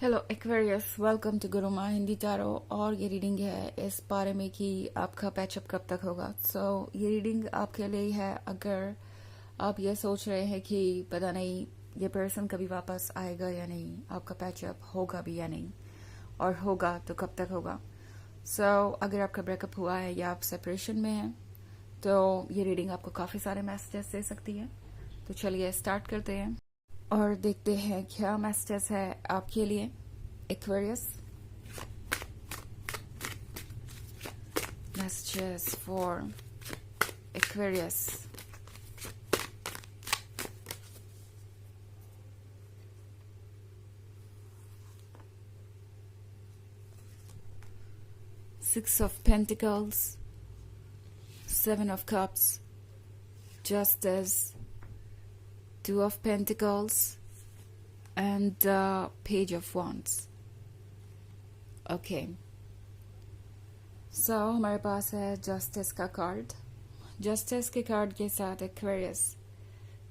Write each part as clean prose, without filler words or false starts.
Hello Aquarius, welcome to Guruma Hindi tarot. और ये reading है इस बारे में कि आपका पैचअप कब तक होगा। ये रीडिंग आपके लिए है अगर आप ये सोच रहे हैं कि पता नहीं ये पर्सन कभी वापस आएगा या नहीं, आपका पैचअप होगा भी या नहीं, और होगा तो कब तक होगा। अगर आपका ब्रेकअप हुआ है या आप सेपरेशन में हैं तो ये रीडिंग आपको काफ़ी सारे मैसेजेस दे सकती है। तो चलिए स्टार्ट करते हैं और देखते हैं क्या मैसेजेस है आपके लिए Aquarius. Messages for Aquarius. Six of Pentacles, Seven of Cups, Justice, Two of Pentacles, and Page of Wands. Okay. हमारे पास है जस्टिस का कार्ड। जस्टिस के कार्ड के साथ एक्वेरियस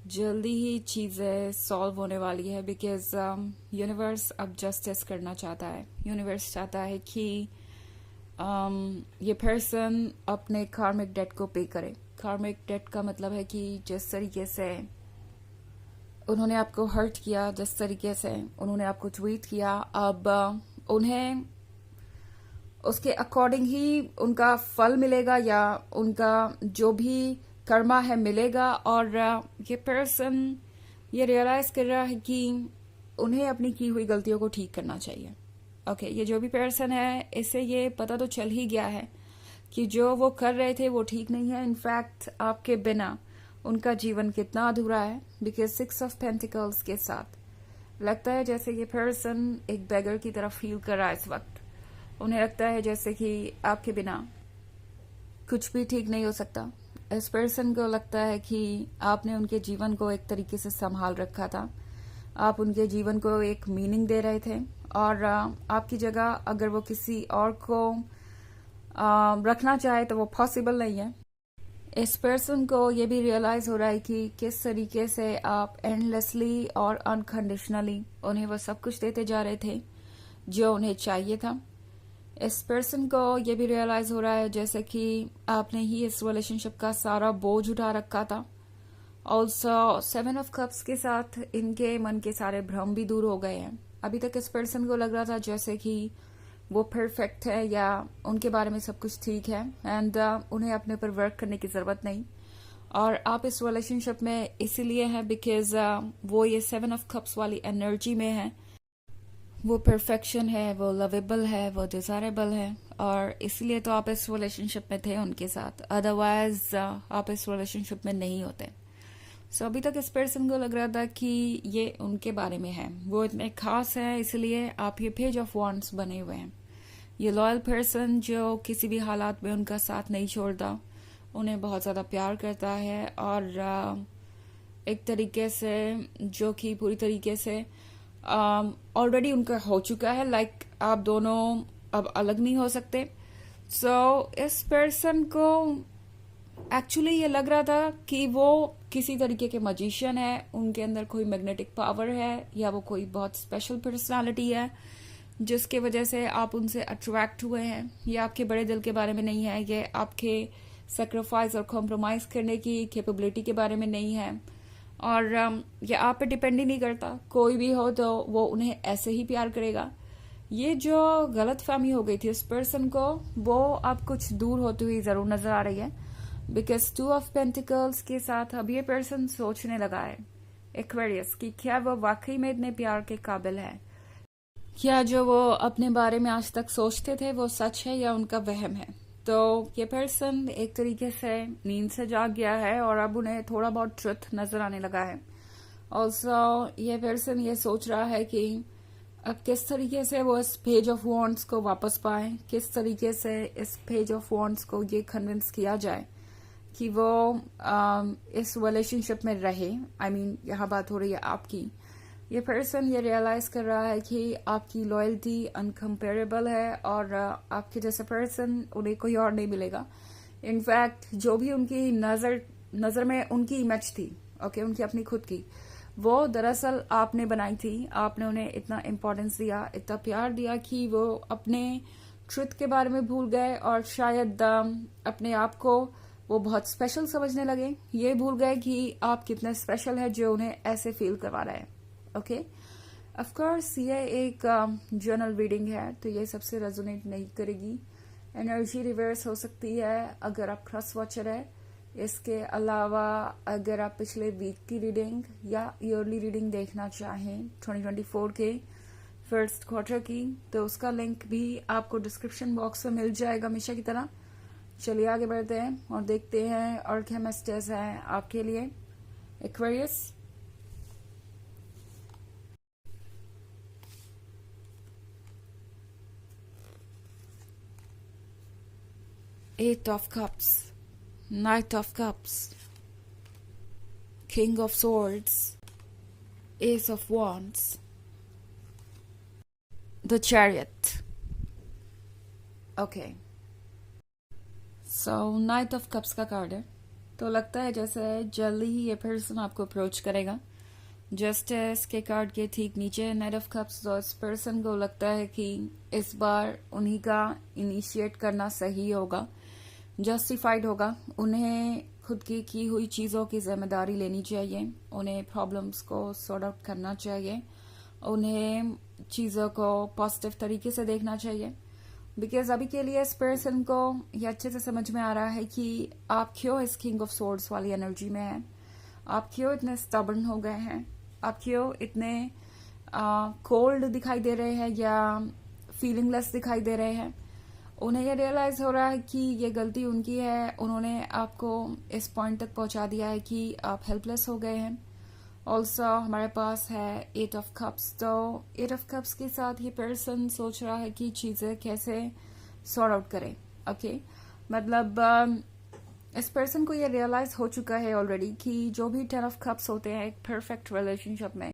जल्दी ही चीज़ें सॉल्व होने वाली है, बिकॉज यूनिवर्स अब जस्टिस करना चाहता है। यूनिवर्स चाहता है कि ये पर्सन अपने कार्मिक डेट को पे करे। कार्मिक डेट का मतलब है कि जिस तरीके से उन्होंने आपको हर्ट किया, जिस तरीके से उन्होंने आपको ट्वीट किया, अब उन्हें उसके अकॉर्डिंग ही उनका फल मिलेगा या उनका जो भी कर्मा है मिलेगा। और ये पर्सन ये रियलाइज कर रहा है कि उन्हें अपनी की हुई गलतियों को ठीक करना चाहिए। ओके, ये जो भी पर्सन है इसे ये पता तो चल ही गया है कि जो वो कर रहे थे वो ठीक नहीं है। इनफैक्ट आपके बिना उनका जीवन कितना अधूरा है, बिकॉज सिक्स ऑफ पेंटिकल्स के साथ लगता है जैसे ये पर्सन एक बेगर की तरफ फील कर रहा है इस वक्त। उन्हें लगता है जैसे कि आपके बिना कुछ भी ठीक नहीं हो सकता। इस पर्सन को लगता है कि आपने उनके जीवन को एक तरीके से संभाल रखा था, आप उनके जीवन को एक मीनिंग दे रहे थे, और आपकी जगह अगर वो किसी और को रखना चाहे तो वो पॉसिबल नहीं है। इस पर्सन को ये भी रियलाइज हो रहा है कि किस तरीके से आप एंडलेसली और अनकंडीशनली उन्हें वो सब कुछ देते जा रहे थे जो उन्हें चाहिए था। इस पर्सन को ये भी रियलाइज हो रहा है जैसे कि आपने ही इस रिलेशनशिप का सारा बोझ उठा रखा था। ऑल्सो सेवन ऑफ कप्स के साथ इनके मन के सारे भ्रम भी दूर हो गए हैं। अभी तक इस पर्सन को लग रहा था जैसे कि वो परफेक्ट है या उनके बारे में सब कुछ ठीक है, एंड उन्हें अपने ऊपर वर्क करने की जरूरत नहीं। और आप इस रिलेशनशिप में इसीलिए हैं बिकॉज वो ये सेवन ऑफ कप्स वाली एनर्जी में है। वो परफेक्शन है, वो लवेबल है, वो डिजायरेबल है, और इसलिए तो आप इस रिलेशनशिप में थे उनके साथ। अदरवाइज आप इस रिलेशनशिप में नहीं होते। अभी तक इस पर्सन को लग रहा था कि ये उनके बारे में है, वो इतने खास है, इसलिए आप ये पेज ऑफ वॉन्ड्स बने हुए हैं। ये लॉयल पर्सन जो किसी भी हालात में उनका साथ नहीं छोड़ता, उन्हें बहुत ज़्यादा प्यार करता है, और एक तरीके से जो कि पूरी तरीके से ऑलरेडी उनका हो चुका है। लाइक आप दोनों अब अलग नहीं हो सकते। इस पर्सन को एक्चुअली ये लग रहा था कि वो किसी तरीके के मजिशियन है, उनके अंदर कोई मैग्नेटिक पावर है, या वो कोई बहुत स्पेशल पर्सनालिटी है जिसके वजह से आप उनसे अट्रैक्ट हुए हैं। ये आपके बड़े दिल के बारे में नहीं है, ये आपके सेक्रीफाइस और कॉम्प्रोमाइज करने की कैपेबिलिटी के बारे में नहीं है, और ये आप पे डिपेंड ही नहीं करता। कोई भी हो तो वो उन्हें ऐसे ही प्यार करेगा। ये जो गलत फहमी हो गई थी उस पर्सन को, वो अब कुछ दूर होती हुई जरूर नजर आ रही है, बिकॉज टू ऑफ पेंटिकल्स के साथ अब ये पर्सन सोचने लगा है एक्वेरियस कि क्या वो वाकई में इतने प्यार के काबिल है, क्या जो वो अपने बारे में आज तक सोचते थे वो सच है या उनका वहम है। तो ये पर्सन एक तरीके से नींद से जाग गया है और अब उन्हें थोड़ा बहुत ट्रुथ नजर आने लगा है। ऑल्सो ये पर्सन ये सोच रहा है कि अब किस तरीके से वो इस पेज ऑफ वॉन्ड्स को वापस पाए, किस तरीके से इस पेज ऑफ वॉन्ड्स को ये कन्विंस किया जाए कि वो इस रिलेशनशिप में रहे। आई मीन यहाँ बात हो रही है आपकी। ये पर्सन ये रियलाइज कर रहा है कि आपकी लॉयल्टी अनकम्पेरेबल है, और आपके जैसे पर्सन उन्हें कोई और नहीं मिलेगा। इनफैक्ट जो भी उनकी नजर में उनकी इमेज थी, ओके, उनकी अपनी खुद की, वो दरअसल आपने बनाई थी, आपने उन्हें इतना इम्पोर्टेंस दिया, इतना प्यार दिया कि वो अपने ट्रुथ के बारे में भूल गए और शायद अपने आप को वो बहुत स्पेशल समझने लगे। ये भूल गए कि आप कितने स्पेशल है जो उन्हें ऐसे फील करवा रहा है। ओके, ऑफ कोर्स ये एक जर्नल रीडिंग है तो ये सबसे रेजोनेट नहीं करेगी। एनर्जी रिवर्स हो सकती है अगर आप क्रॉस वॉचर है। इसके अलावा अगर आप पिछले वीक की रीडिंग या ईयरली रीडिंग देखना चाहें 2024 के फर्स्ट क्वार्टर की, तो उसका लिंक भी आपको डिस्क्रिप्शन बॉक्स में मिल जाएगा हमेशा की तरह। चलिए आगे बढ़ते हैं और देखते हैं और क्या मैसेजेस हैं आपके लिए Aquarius. Eight of Cups, Knight of Cups, King of Swords, Ace of Wands, The Chariot. Okay. So Knight of Cups का कार्ड है, तो लगता है जैसे जल्दी ही ये पर्सन आपको अप्रोच करेगा। जस्टिस के कार्ड के ठीक नीचे नाइट ऑफ कप्स, तो इस पर्सन को लगता है कि इस बार उन्हीं का इनिशिएट करना सही होगा, जस्टिफाइड होगा। उन्हें खुद की हुई चीज़ों की जिम्मेदारी लेनी चाहिए, उन्हें प्रॉब्लम्स को सॉर्ट आउट करना चाहिए, उन्हें चीज़ों को पॉजिटिव तरीके से देखना चाहिए। बिकॉज अभी के लिए इस पर्सन को ये अच्छे से समझ में आ रहा है कि आप क्यों इस किंग ऑफ सोर्ड्स वाली एनर्जी में हैं, आप क्यों इतने स्टबर्न हो गए हैं, आप क्यों इतने कोल्ड दिखाई दे रहे हैं या फीलिंगलेस दिखाई दे रहे हैं। उन्हें ये रियलाइज हो रहा है कि ये गलती उनकी है, उन्होंने आपको इस पॉइंट तक पहुंचा दिया है कि आप हेल्पलेस हो गए हैं। ऑल्सो हमारे पास है एट ऑफ कप्स, तो एट ऑफ कप्स के साथ ये पर्सन सोच रहा है कि चीज़ें कैसे सॉर्ट आउट करें। ओके, मतलब इस पर्सन को ये रियलाइज हो चुका है ऑलरेडी कि जो भी 10 ऑफ कप्स होते हैं एक परफेक्ट रिलेशनशिप में,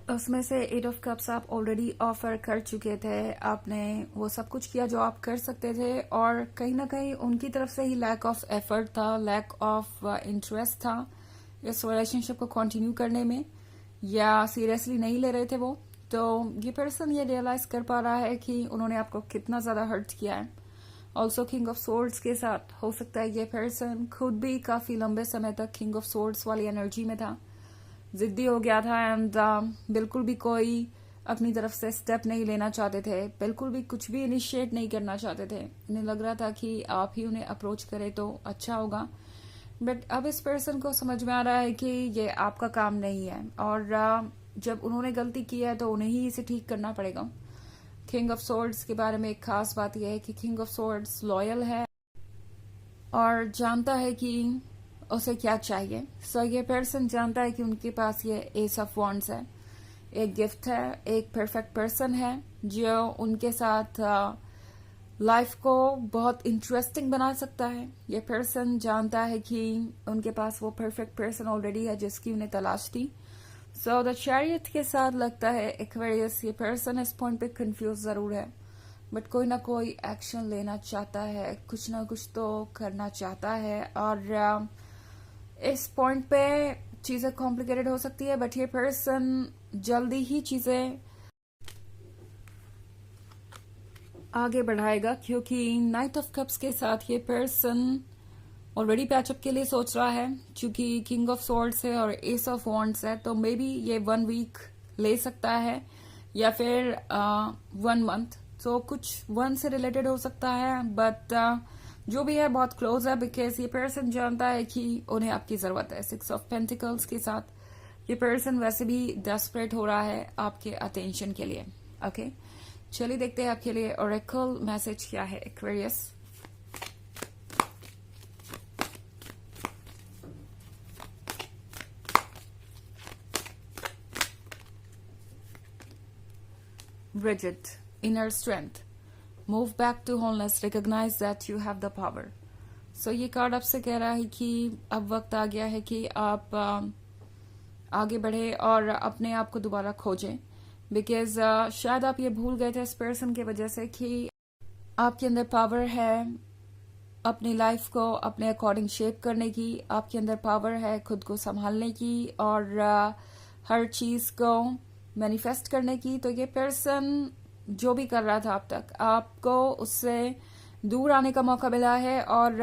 उसमें से 8 ऑफ कप्स आप ऑलरेडी ऑफर कर चुके थे, आपने वो सब कुछ किया जो आप कर सकते थे, और कहीं ना कहीं उनकी तरफ से ही लैक ऑफ एफर्ट था, लैक ऑफ इंटरेस्ट था इस रिलेशनशिप को कंटिन्यू करने में, या सीरियसली नहीं ले रहे थे वो। तो ये पर्सन ये रियलाइज कर पा रहा है कि उन्होंने आपको कितना ज्यादा हर्ट किया है। ऑल्सो किंग ऑफ सोर्ड्स के साथ हो सकता है ये पर्सन खुद भी काफी लंबे समय तक किंग ऑफ सोर्ड्स वाली एनर्जी में था, जिद्दी हो गया था एंड बिल्कुल भी कोई अपनी तरफ से स्टेप नहीं लेना चाहते थे, बिल्कुल भी कुछ भी इनिशिएट नहीं करना चाहते थे। उन्हें लग रहा था कि आप ही उन्हें अप्रोच करें तो अच्छा होगा, बट अब इस पर्सन को समझ में आ रहा है कि ये आपका काम नहीं है, और जब उन्होंने गलती की है तो उन्हें ही इसे ठीक करना पड़ेगा। किंग ऑफ सोर्ड्स के बारे में एक खास बात यह है कि किंग ऑफ सोर्ड्स लॉयल है और जानता है कि उसे क्या चाहिए। सो ये पर्सन जानता है कि उनके पास ये एस ऑफ वॉन्ड्स है, एक गिफ्ट है, एक परफेक्ट पर्सन है जो उनके साथ लाइफ को बहुत इंटरेस्टिंग बना सकता है। ये पर्सन जानता है कि उनके पास वो परफेक्ट पर्सन ऑलरेडी है जिसकी उन्हें तलाश थी। सो द चैरियट के साथ लगता है एक्वेरियस ये पर्सन इस पॉइंट पे कंफ्यूज जरूर है, बट कोई ना कोई एक्शन लेना चाहता है, कुछ ना कुछ तो करना चाहता है, और इस पॉइंट पे चीजें कॉम्प्लिकेटेड हो सकती है, बट ये पर्सन जल्दी ही चीजें आगे बढ़ाएगा, क्योंकि नाइट ऑफ कप्स के साथ ये पर्सन ऑलरेडी पैचअप के लिए सोच रहा है। क्योंकि किंग ऑफ सोर्ड्स है और एस ऑफ वॉन्ड्स है, तो मे बी ये 1 वीक ले सकता है या फिर 1 मंथ, तो कुछ 1 से रिलेटेड हो सकता है, बट जो भी है बहुत क्लोज है, बिकॉज ये पर्सन जानता है कि उन्हें आपकी जरूरत है। 6 ऑफ पेंटिकल्स के साथ ये पर्सन वैसे भी डेस्परेट हो रहा है आपके अटेंशन के लिए। ओके, चलिए देखते हैं आपके लिए ओरेकल मैसेज क्या है Aquarius. Bridget, inner strength, move back to wholeness, recognize that you have the power. So ये कार्ड आपसे कह रहा है कि अब वक्त आ गया है कि आप आगे बढ़े और अपने आप को दोबारा खोजें, बिकॉज शायद आप ये भूल गए थे इस पर्सन की वजह से कि आपके अंदर पावर है अपनी लाइफ को अपने अकॉर्डिंग शेप करने की, आपके अंदर पावर है खुद को संभालने की और हर चीज को मैनिफेस्ट करने की। तो ये पर्सन जो भी कर रहा था अब तक, आपको उससे दूर आने का मौका मिला है और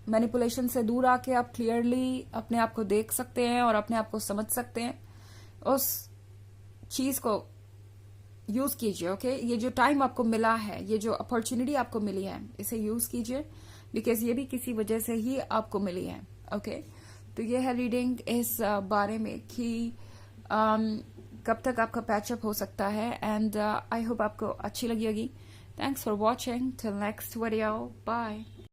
मैनिपुलेशन से दूर आके आप क्लियरली अपने आप को देख सकते हैं और अपने आप को समझ सकते हैं। उस चीज को यूज कीजिए। ओके, ये जो टाइम आपको मिला है, ये जो अपॉर्चुनिटी आपको मिली है, इसे यूज कीजिए, बिकॉज ये भी किसी वजह से ही आपको मिली है। ओके, तो ये है रीडिंग इस बारे में कि कब तक आपका पैचअप हो सकता है। एंड आई होप आपको अच्छी लगी होगी। Thanks for watching. Till next video, bye.